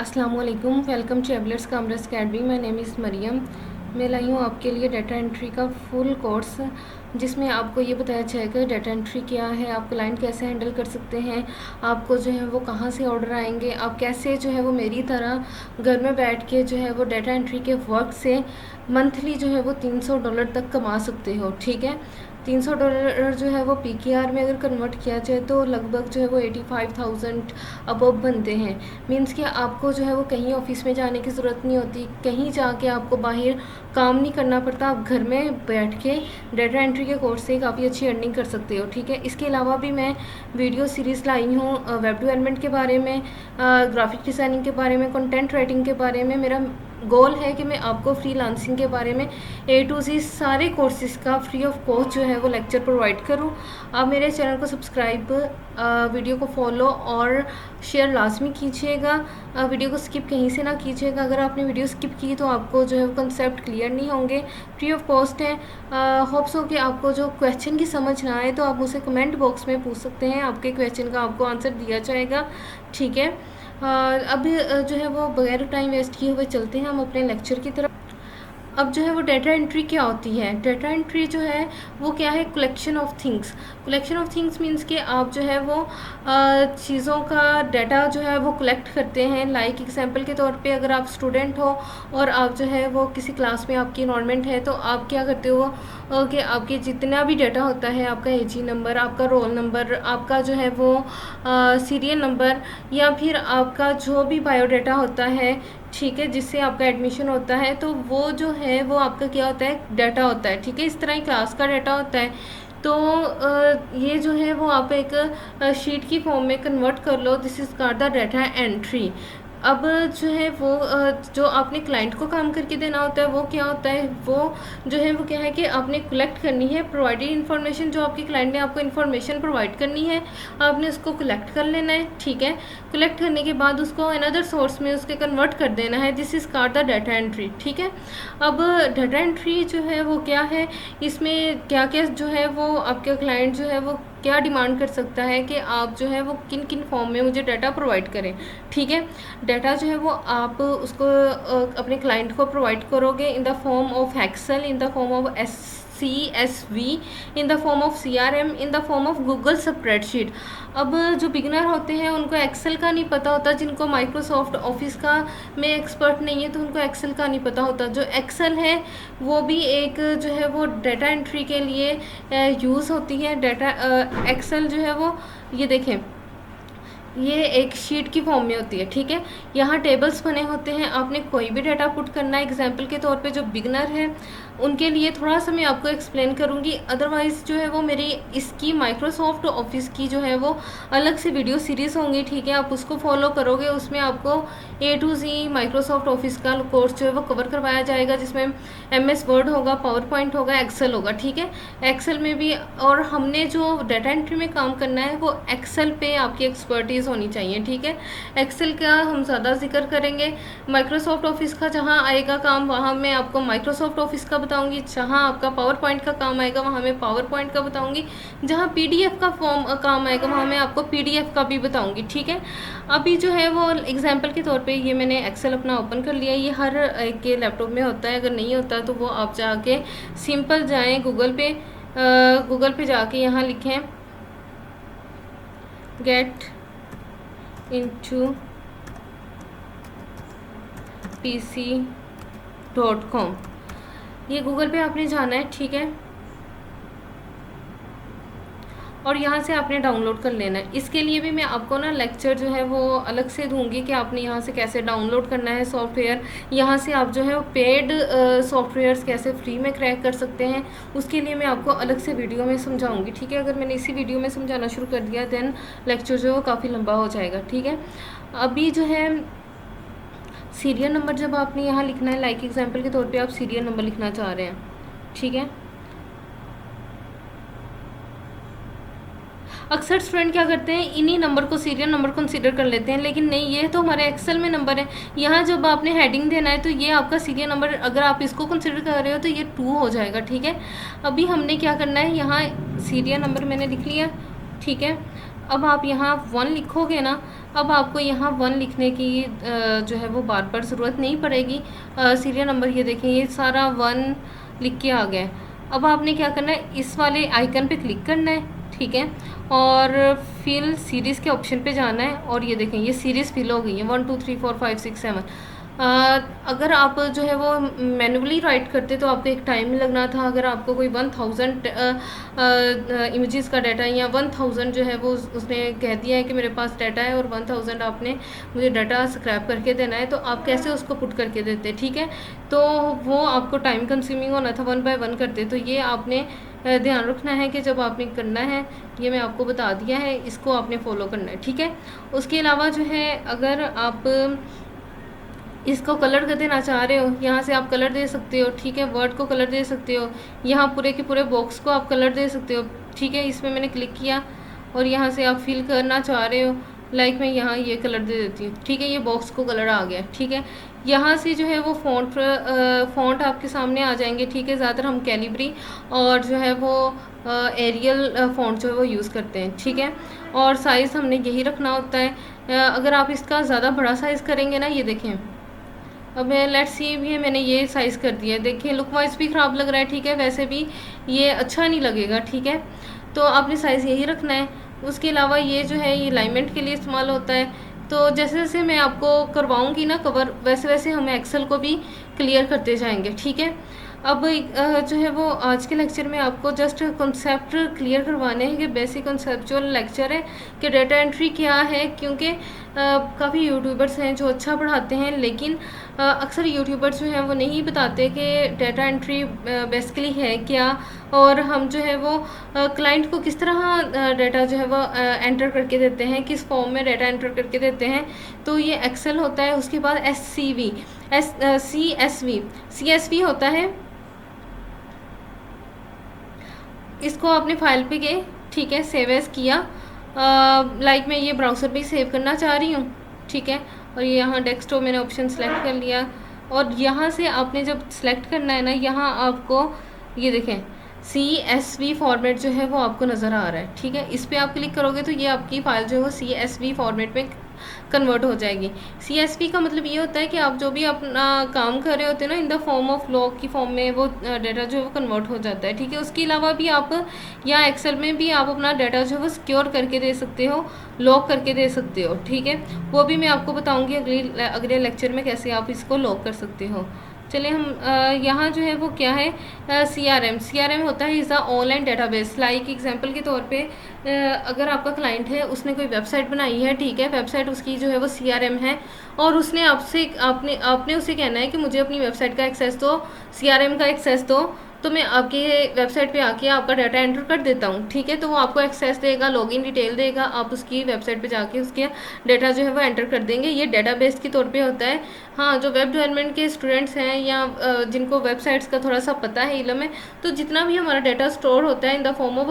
अस्सलाम वालेकुम, welcome travellers Kamraj academy. My name is Maryam. मैं लाई हूँ आपके लिए डाटा एंट्री का फुल कोर्स, जिसमें आपको ये बताया जाएगा डाटा एंट्री क्या है, आप क्लाइंट कैसे हैंडल कर सकते हैं, आपको जो है वो कहाँ से ऑर्डर आएंगे, आप कैसे जो है वो मेरी तरह घर में बैठ के जो है वो डाटा एंट्री के वर्क से मंथली जो है वो $300 तक कमा सकते हो। ठीक है, $300 जो है वो पीकेआर में अगर कन्वर्ट किया जाए तो लगभग जो है वो 85,000 अबव बनते हैं। मीन्स कि आपको जो है वो कहीं ऑफिस में जाने की ज़रूरत नहीं होती, कहीं जाके आपको बाहर काम नहीं करना पड़ता, आप घर में बैठ के डाटा एंट्री के कोर्स से काफ़ी अच्छी अर्निंग कर सकते हो। ठीक है, इसके अलावा भी मैं वीडियो सीरीज़ लाई हूँ वेब डेवलपमेंट के बारे में, ग्राफिक डिज़ाइनिंग के बारे में, कंटेंट राइटिंग के बारे में। मेरा गोल है कि मैं आपको फ्रीलांसिंग के बारे में ए टू ज़ेड सारे कोर्सेज़ का फ्री ऑफ कॉस्ट जो है वो लेक्चर प्रोवाइड करूं। आप मेरे चैनल को सब्सक्राइब, वीडियो को फॉलो और शेयर लाजमी कीजिएगा। वीडियो को स्किप कहीं से ना कीजिएगा। अगर आपने वीडियो स्किप की तो आपको जो है वो कंसेप्ट क्लियर नहीं होंगे। फ्री ऑफ कॉस्ट है। होप्स हो कि आपको जो क्वेश्चन की समझ ना आए तो आप मुझसे कमेंट बॉक्स में पूछ सकते हैं, आपके क्वेश्चन का आपको आंसर दिया जाएगा। ठीक है, अब जो है वो बगैर टाइम वेस्ट किए हुए चलते हैं हम अपने लेक्चर की तरफ। अब जो है वो डाटा एंट्री क्या होती है? डाटा एंट्री जो है वो क्या है? Collection of things. Collection of things means कि आप जो है वो चीज़ों का डाटा जो है वो कलेक्ट करते हैं। लाइक एग्जांपल के तौर पे अगर आप स्टूडेंट हो और आप जो है वो किसी क्लास में आपकी इन्वायरमेंट है तो आप क्या करते हो कि आपके जितना भी डाटा होता है, आपका एजी नंबर, आपका रोल नंबर, आपका जो है वो सीरियल नंबर, या फिर आपका जो भी बायोडाटा होता है, ठीक है, जिससे आपका एडमिशन होता है, तो वो जो है वो आपका क्या होता है? डाटा होता है। ठीक है, इस तरह ही क्लास का डाटा होता है। तो ये जो है वो आप एक शीट की फॉर्म में कन्वर्ट कर लो। This is called the data entry. अब जो है वो जो आपने क्लाइंट को काम करके देना होता है वो क्या होता है? वो जो है वो क्या है कि आपने कलेक्ट करनी है प्रोवाइडेड इन्फॉर्मेशन। जो आपके क्लाइंट ने आपको इन्फॉर्मेशन प्रोवाइड करनी है, आपने उसको कलेक्ट कर लेना है। ठीक है, कलेक्ट करने के बाद उसको अनदर सोर्स में उसके कन्वर्ट कर देना है। This is called the data entry. ठीक है, अब डाटा एंट्री जो है वो क्या है, इसमें क्या क्या जो है वो आपका क्लाइंट जो है वो क्या डिमांड कर सकता है कि आप जो है वो किन किन फॉर्म में मुझे डाटा प्रोवाइड करें। ठीक है, डाटा जो है वो आप उसको अपने क्लाइंट को प्रोवाइड करोगे in the form of Excel, in the form of CSV, in the form of CRM, in the form of Google spreadsheet. अब जो बिगनर होते हैं उनको एक्सेल का नहीं पता होता, जिनको माइक्रोसॉफ्ट ऑफिस का में एक्सपर्ट नहीं है तो उनको एक्सेल का नहीं पता होता। जो एक्सेल है वो भी एक जो है वो डाटा एंट्री के लिए यूज़ होती है। डाटा एक्सेल जो है वो, ये देखें, ये एक शीट की फॉर्म में होती है। ठीक है, यहाँ टेबल्स बने होते हैं, आपने कोई भी डाटा पुट करना है। एग्जांपल के तौर पे जो बिगनर है उनके लिए थोड़ा सा मैं आपको एक्सप्लेन करूँगी, अदरवाइज़ जो है वो मेरी इसकी माइक्रोसॉफ्ट ऑफिस की जो है वो अलग से वीडियो सीरीज़ होंगी। ठीक है, आप उसको फॉलो करोगे, उसमें आपको A to Z Microsoft office का कोर्स जो है वो कवर करवाया जाएगा, जिसमें MS वर्ड होगा, पावर पॉइंट होगा, एक्सेल होगा। ठीक है, एक्सेल में भी, और हमने जो डाटा एंट्री में काम करना है वो एक्सेल पे आपकी एक्सपर्टीज़ होनी चाहिए। ठीक है, एक्सेल का हम ज़्यादा जिक्र करेंगे। माइक्रोसॉफ्ट ऑफिस का जहाँ आएगा काम वहाँ मैं आपको माइक्रोसॉफ्ट ऑफिस का बताऊंगी, जहाँ आपका पावर पॉइंट का काम आएगा वहाँ मैं पावर पॉइंट का बताऊंगी, जहाँ PDF का फॉर्म काम आएगा वहाँ मैं आपको PDF का भी बताऊंगी। ठीक है, अभी जो है वो एग्जांपल के तौर पे ये मैंने एक्सेल अपना ओपन कर लिया। ये हर एक के लैपटॉप में होता है, अगर नहीं होता तो वो आप जाके सिंपल जाएँ गूगल पे जाके यहाँ लिखें गेट into pc.com, ये गूगल पे आपने जाना है। ठीक है, और यहाँ से आपने डाउनलोड कर लेना है। इसके लिए भी मैं आपको ना लेक्चर जो है वो अलग से दूंगी कि आपने यहाँ से कैसे डाउनलोड करना है सॉफ्टवेयर। यहाँ से आप जो है वो पेड सॉफ्टवेयर्स कैसे फ्री में क्रैक कर सकते हैं, उसके लिए मैं आपको अलग से वीडियो में समझाऊंगी। ठीक है, अगर मैंने इसी वीडियो में समझाना शुरू कर दिया देन लेक्चर जो है वो काफ़ी लंबा हो जाएगा। ठीक है, अभी जो है सीरियल नंबर जब आपने यहाँ लिखना है, लाइक एग्जाम्पल के तौर पर आप सीरियल नंबर लिखना चाह रहे हैं। ठीक है, अक्सर स्टूडेंट क्या करते हैं, इन्हीं नंबर को सीरियल नंबर कंसीडर कर लेते हैं, लेकिन नहीं, ये तो हमारे एक्सेल में नंबर है। यहाँ जब आपने हेडिंग देना है तो ये आपका सीरियल नंबर, अगर आप इसको कंसीडर कर रहे हो तो ये 2 हो जाएगा। ठीक है, अभी हमने क्या करना है, यहाँ सीरियल नंबर मैंने लिख लिया। ठीक है, अब आप यहाँ 1 लिखोगे ना अब आपको यहाँ 1 लिखने की जो है वो बार बार ज़रूरत नहीं पड़ेगी। सीरियल नंबर ये देखें, ये सारा 1 लिख के आ गया है। अब आपने क्या करना है, इस वाले आइकन पे क्लिक करना है, ठीक है, और फिल सीरीज़ के ऑप्शन पे जाना है, और ये देखें ये सीरीज़ फिल हो गई है 1 2 3 4 5 6 7। अगर आप जो है वो मैनुअली राइट करते तो आपको एक टाइम लगना था। अगर आपको कोई 1000 इमेजेस का डाटा या 1000 जो है वो उसने कह दिया है कि मेरे पास डाटा है और 1000 आपने मुझे डाटा स्क्रैप करके देना है, तो आप कैसे उसको पुट करके देते, ठीक है। तो वो आपको टाइम कंज्यूमिंग होना था, 1 बाय 1 करते। तो ये आपने ध्यान रखना है कि जब आपने करना है, ये मैं आपको बता दिया है, इसको आपने फॉलो करना है, ठीक है। उसके अलावा जो है अगर आप इसको कलर कर देना चाह रहे हो, यहाँ से आप कलर दे सकते हो, ठीक है। वर्ड को कलर दे सकते हो, यहाँ पूरे के पूरे बॉक्स को आप कलर दे सकते हो, ठीक है। इसमें मैंने क्लिक किया और यहाँ से आप फिल करना चाह रहे हो, लाइक मैं यहाँ ये कलर दे देती हूँ, ठीक है। ये बॉक्स को कलर आ गया, ठीक है। यहाँ से जो है वो फ़ॉन्ट आपके सामने आ जाएंगे, ठीक है। ज़्यादातर हम कैलिब्री और जो है वो एरियल फ़ॉन्ट जो है वो यूज़ करते हैं, ठीक है। और साइज़ हमने यही रखना होता है। अगर आप इसका ज़्यादा बड़ा साइज़ करेंगे ना, ये देखें, अब लेट्स सी भी है, मैंने ये साइज़ कर दिया है, देखिए लुक वाइज भी ख़राब लग रहा है, ठीक है। वैसे भी ये अच्छा नहीं लगेगा, ठीक है। तो आपने साइज़ यही रखना है। उसके अलावा ये जो है ये अलाइनमेंट के लिए इस्तेमाल होता है। तो जैसे जैसे मैं आपको करवाऊँगी ना कवर, वैसे वैसे हम एक्सेल को भी क्लियर करते जाएंगे, ठीक है। अब जो है वो आज के लेक्चर में आपको जस्ट कॉन्सेप्ट क्लियर करवाने हैं कि बेसिक कॉन्सेप्चुअल लेक्चर है कि डाटा एंट्री क्या है, क्योंकि काफ़ी यूट्यूबर्स हैं जो अच्छा पढ़ाते हैं, लेकिन अक्सर यूट्यूबर्स जो हैं वो नहीं बताते कि डाटा एंट्री बेसिकली है क्या, और हम जो है वो क्लाइंट को किस तरह डाटा जो है वो एंटर करके देते हैं, किस फॉर्म में डाटा एंटर करके देते हैं। तो ये एक्सेल होता है, उसके बाद CSV होता है। इसको आपने फाइल पे गए, ठीक है, सेव एज किया, लाइक मैं ये ब्राउज़र पे सेव करना चाह रही हूँ, ठीक है। और ये यहाँ डेस्कटॉप मैंने ऑप्शन सेलेक्ट कर लिया, और यहाँ से आपने जब सेलेक्ट करना है ना, यहाँ आपको ये देखें CSV फॉर्मेट जो है वो आपको नज़र आ रहा है, ठीक है। इस पर आप क्लिक करोगे तो ये आपकी फ़ाइल जो है वो CSV फॉर्मेट में कन्वर्ट हो जाएगी। CSV का मतलब ये होता है कि आप जो भी अपना काम कर रहे होते हैं ना, इन द फॉर्म ऑफ लॉग की फॉर्म में वो डाटा जो है वो कन्वर्ट हो जाता है, ठीक है। उसके अलावा भी आप या एक्सेल में भी आप अपना डाटा जो है वो सिक्योर करके दे सकते हो, लॉक करके दे सकते हो, ठीक है। वो भी मैं आपको बताऊँगी अगले लेक्चर में कैसे आप इसको लॉक कर सकते हो। चलिए हम यहाँ जो है वो क्या है, CRM होता है is a online database. Like example के तौर पे अगर आपका क्लाइंट है, उसने कोई वेबसाइट बनाई है, ठीक है, वेबसाइट उसकी जो है वो CRM है, और उसने आपने उसे कहना है कि मुझे अपनी वेबसाइट का एक्सेस दो, CRM का एक्सेस दो, तो मैं आपके वेबसाइट पे आके आपका डाटा एंटर कर देता हूँ, ठीक है। तो वो आपको एक्सेस देगा, लॉगिन डिटेल देगा, आप उसकी वेबसाइट पे जाके उसके डाटा जो है वो एंटर कर देंगे। ये डाटाबेस के तौर पे होता है। हाँ, जो वेब डेवलपमेंट के स्टूडेंट्स हैं या जिनको वेबसाइट्स का थोड़ा सा पता है, इल्म है, तो जितना भी हमारा डाटा स्टोर होता है इन द फॉर्म ऑफ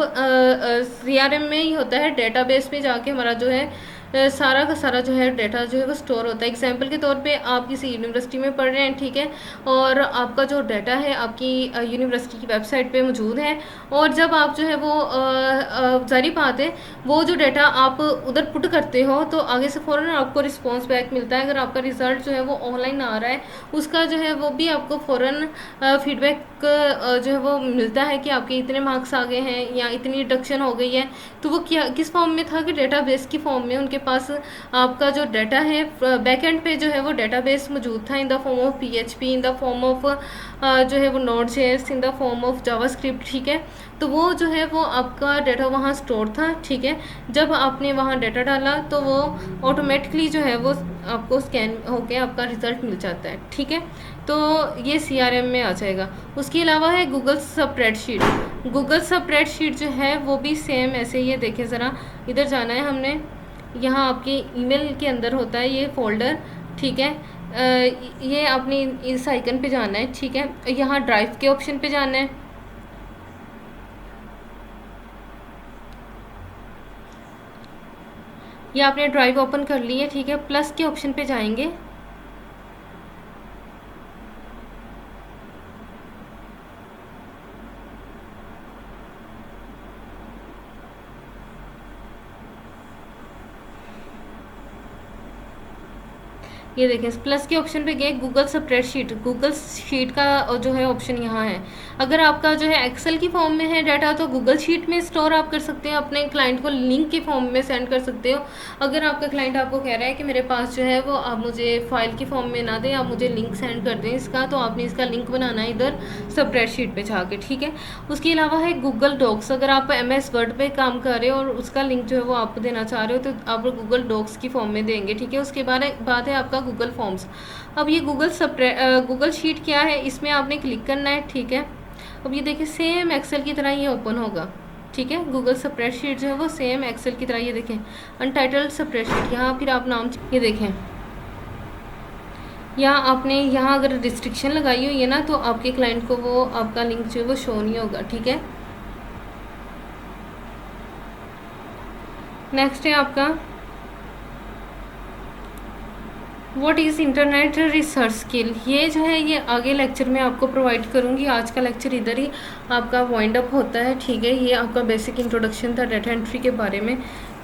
CRM में ही होता है। डाटाबेस में जाके हमारा जो है सारा का सारा जो है डाटा जो है वो स्टोर होता है। एग्जाम्पल के तौर पे आप किसी यूनिवर्सिटी में पढ़ रहे हैं, ठीक है, और आपका जो डाटा है आपकी यूनिवर्सिटी की वेबसाइट पे मौजूद है, और जब आप जो है वो जारी बात है, वो जो डाटा आप उधर पुट करते हो तो आगे से फ़ौरन आपको रिस्पॉन्स बैक मिलता है। अगर आपका रिज़ल्ट जो है वो ऑनलाइन आ रहा है, उसका जो है वो भी आपको फ़ौरन फीडबैक जो है वो मिलता है कि आपके इतने मार्क्स आ गए हैं या इतनी डिडक्शन हो गई है। तो वो क्या किस फॉर्म में था कि डाटाबेस की फॉर्म में उनके पास आपका जो डाटा है बैकएंड पे जो है वो डाटाबेस मौजूद था इन the form of PHP, in the form of जो है वो Node.js, in the form of JavaScript, ठीक है। तो वो जो है वो आपका डाटा वहाँ स्टोर था, ठीक है। जब आपने वहाँ डाटा डाला तो वो ऑटोमेटिकली जो है वो आपको स्कैन होके आपका रिज़ल्ट मिल जाता है, ठीक है। तो ये CRM में आ जाएगा। उसके अलावा है गूगल स्प्रेडशीट जो है वो भी सेम ऐसे ही है। देखें ज़रा, इधर जाना है हमने, यहाँ आपके ईमेल के अंदर होता है ये फोल्डर, ठीक है। ये आपने इस आइकन पे जाना है, ठीक है। यहाँ ड्राइव के ऑप्शन पे जाना है, ये आपने ड्राइव ओपन कर ली है, ठीक है। प्लस के ऑप्शन पे जाएंगे, ये देखें प्लस के ऑप्शन पे गए, गूगल स्प्रेडशीट, गूगल शीट का जो है ऑप्शन यहाँ है। अगर आपका जो है एक्सेल की फॉर्म में है डाटा तो गूगल शीट में स्टोर आप कर सकते हैं, अपने क्लाइंट को लिंक के फॉर्म में सेंड कर सकते हो। अगर आपका क्लाइंट आपको कह रहा है कि मेरे पास जो है वो आप मुझे फाइल की फॉर्म में ना दें, आप मुझे लिंक सेंड कर दें इसका, तो आपने इसका लिंक बनाना है इधर स्प्रेडशीट पे जाके, ठीक है। उसके अलावा है गूगल डॉक्स, अगर आप MS वर्ड पे काम कर रहे हो और उसका लिंक जो है वो आप देना चाह रहे हो तो आप गूगल डॉक्स की फॉर्म में देंगे, ठीक है। उसके बाद है आपका गूगल फॉर्म्स। अब ये गूगल शीट क्या है, इसमें आपने क्लिक करना है, ठीक है। अब ये देखिए सेम एक्सेल की तरह ये ओपन होगा, ठीक है। गूगल स्प्रेडशीट जो है वो सेम एक्सेल की तरह, ये देखें अनटाइटल्ड स्प्रेडशीट, यहाँ फिर आप नाम, ये देखें यहाँ आपने यहाँ अगर रिस्ट्रिक्शन लगाई हुई है ना तो आपके क्लाइंट को वो आपका लिंक जो है वो शो नहीं होगा, ठीक है। नेक्स्ट है आपका what is internet research skill. ये जो है ये आगे लेक्चर में आपको प्रोवाइड करूँगी, आज का लेक्चर इधर ही आपका वाइंड अप होता है, ठीक है। ये आपका बेसिक इंट्रोडक्शन था डाटा एंट्री के बारे में,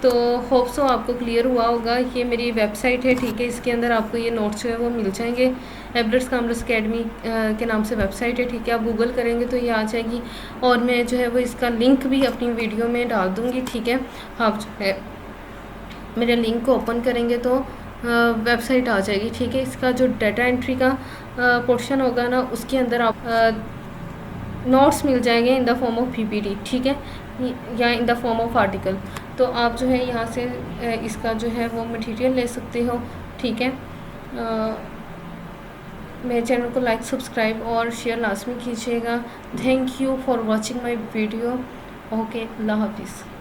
तो होप सो आपको क्लियर हुआ होगा। ये मेरी वेबसाइट है, ठीक है, इसके अंदर आपको ये नोट्स जो है वो मिल जाएंगे। एबलर्स कॉमर्स अकेडमी के नाम से वेबसाइट है, ठीक है। आप गूगल करेंगे तो ये आ जाएगी, और मैं जो है वो इसका लिंक भी अपनी वीडियो में डाल दूँगी, ठीक है। आप जो है मेरे लिंक को ओपन करेंगे तो वेबसाइट आ जाएगी, ठीक है। इसका जो डाटा एंट्री का पोर्शन होगा ना उसके अंदर आप नोट्स मिल जाएंगे इन द फॉर्म ऑफ PPT, ठीक है, या इन द फॉर्म ऑफ आर्टिकल। तो आप जो है यहाँ से इसका जो है वो मटेरियल ले सकते हो, ठीक है। मेरे चैनल को लाइक, सब्सक्राइब और शेयर लाजमी कीजिएगा। Thank you for watching my video. Okay, Allah हाफिज़।